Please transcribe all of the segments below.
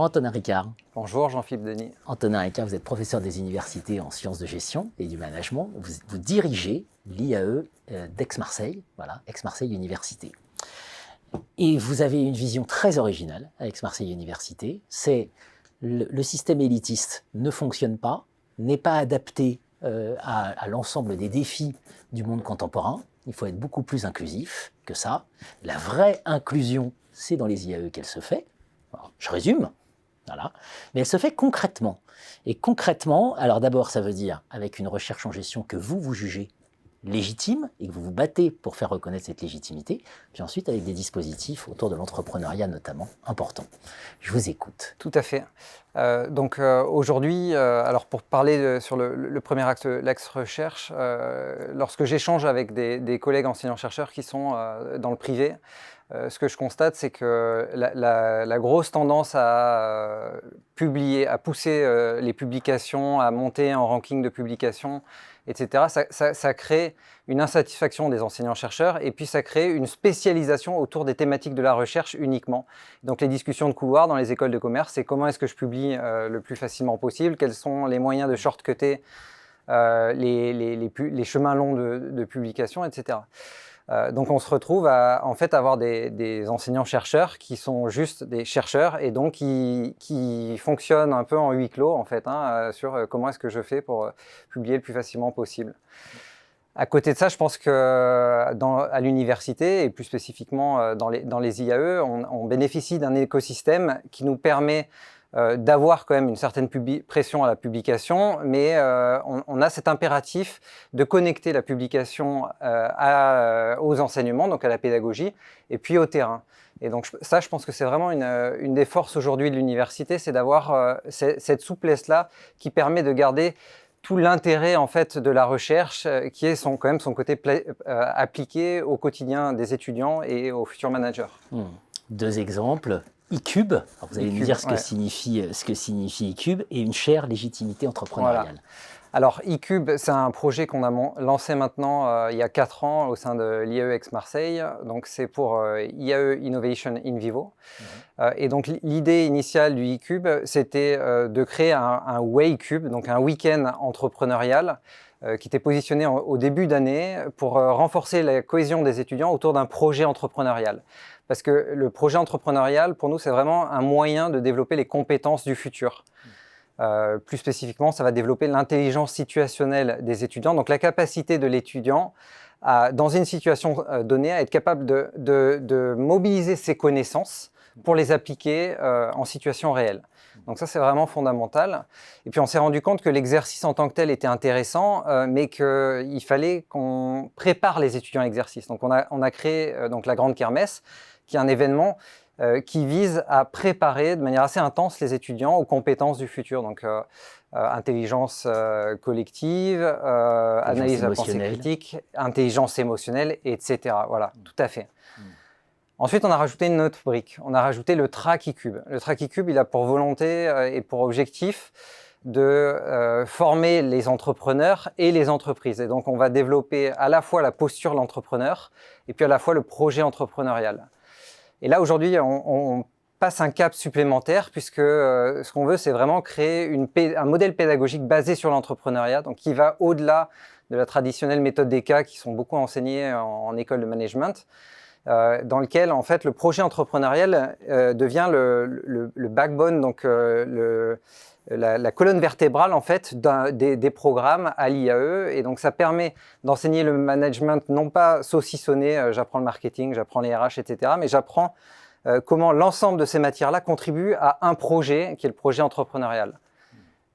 Bonjour Antonin Ricard. Bonjour Jean-Philippe Denis. Antonin Ricard, vous êtes professeur des universités en sciences de gestion et du management. Vous dirigez l'IAE d'Aix-Marseille, voilà, Aix-Marseille Université. Et vous avez une vision très originale à Aix-Marseille Université, c'est le système élitiste ne fonctionne pas, n'est pas adapté à l'ensemble des défis du monde contemporain. Il faut être beaucoup plus inclusif que ça. La vraie inclusion, c'est dans les IAE qu'elle se fait. Alors, je résume, voilà. Mais elle se fait concrètement. Et concrètement, alors d'abord, ça veut dire avec une recherche en gestion que vous jugez légitime et que vous vous battez pour faire reconnaître cette légitimité, puis ensuite avec des dispositifs autour de l'entrepreneuriat notamment importants. Je vous écoute. Tout à fait. Aujourd'hui, alors pour parler sur le premier axe, l'axe recherche, lorsque j'échange avec des collègues enseignants-chercheurs qui sont dans le privé, ce que je constate, c'est que la grosse tendance à publier, à pousser les publications, à monter en ranking de publications, etc., ça crée une insatisfaction des enseignants-chercheurs et puis ça crée une spécialisation autour des thématiques de la recherche uniquement. Donc les discussions de couloir dans les écoles de commerce, c'est comment est-ce que je publie le plus facilement possible, quels sont les moyens de shortcutter les chemins longs de publication, etc. Donc on se retrouve à en fait avoir des enseignants-chercheurs qui sont juste des chercheurs et donc qui fonctionnent un peu en huis clos en fait, sur comment est-ce que je fais pour publier le plus facilement possible. À côté de ça, je pense que à l'université et plus spécifiquement dans les IAE, on bénéficie d'un écosystème qui nous permet d'avoir quand même une certaine pression à la publication, mais on a cet impératif de connecter la publication aux enseignements, donc à la pédagogie, et puis au terrain. Et donc ça, je pense que c'est vraiment une des forces aujourd'hui de l'université, c'est d'avoir cette souplesse-là qui permet de garder tout l'intérêt en fait de la recherche, qui est quand même son côté appliqué au quotidien des étudiants et aux futurs managers. Deux exemples. eCube, alors vous allez nous dire ce que signifie eCube, et une chère légitimité entrepreneuriale. Voilà. Alors eCube, c'est un projet qu'on a lancé maintenant il y a 4 ans au sein de l'IAE Aix-Marseille. Donc c'est pour IAE Innovation in Vivo. Et donc l'idée initiale du eCube, c'était de créer un WayCube, donc un week-end entrepreneurial qui était positionné au début d'année pour renforcer la cohésion des étudiants autour d'un projet entrepreneurial. Parce que le projet entrepreneurial, pour nous, c'est vraiment un moyen de développer les compétences du futur. Plus spécifiquement, ça va développer l'intelligence situationnelle des étudiants, donc la capacité de l'étudiant, dans une situation donnée, à être capable de mobiliser ses connaissances pour les appliquer en situation réelle. Donc ça, c'est vraiment fondamental. Et puis, on s'est rendu compte que l'exercice en tant que tel était intéressant, mais qu'il fallait qu'on prépare les étudiants à l'exercice. Donc, on a créé donc la Grande Kermesse, qui est un événement qui vise à préparer de manière assez intense les étudiants aux compétences du futur. Donc, intelligence collective, analyse de la pensée critique, intelligence émotionnelle, etc. Voilà, tout à fait. Ensuite, on a rajouté une autre brique. On a rajouté le Track eCube. Le Track eCube, il a pour volonté et pour objectif de former les entrepreneurs et les entreprises. Et donc, on va développer à la fois la posture de l'entrepreneur et puis à la fois le projet entrepreneurial. Et là, aujourd'hui, on passe un cap supplémentaire puisque ce qu'on veut, c'est vraiment créer un modèle pédagogique basé sur l'entrepreneuriat, donc qui va au-delà de la traditionnelle méthode d'ECA qui sont beaucoup enseignées en école de management, dans lequel, en fait, le projet entrepreneurial devient le backbone, donc la colonne vertébrale, en fait, des programmes à l'IAE. Et donc, ça permet d'enseigner le management, non pas saucissonné, j'apprends le marketing, j'apprends les RH, etc., mais j'apprends comment l'ensemble de ces matières-là contribuent à un projet, qui est le projet entrepreneurial.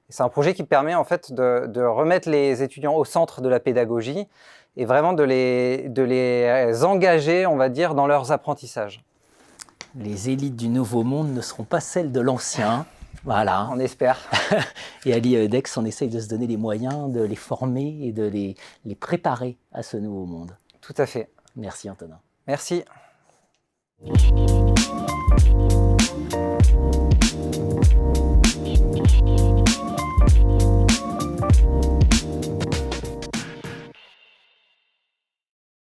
C'est un projet qui permet, en fait, de remettre les étudiants au centre de la pédagogie et vraiment de les engager, on va dire, dans leurs apprentissages. Les élites du nouveau monde ne seront pas celles de l'ancien. Voilà. On espère. Et à l'IAE d'Aix, on essaye de se donner les moyens de les former et de les préparer à ce nouveau monde. Tout à fait. Merci Antonin. Merci.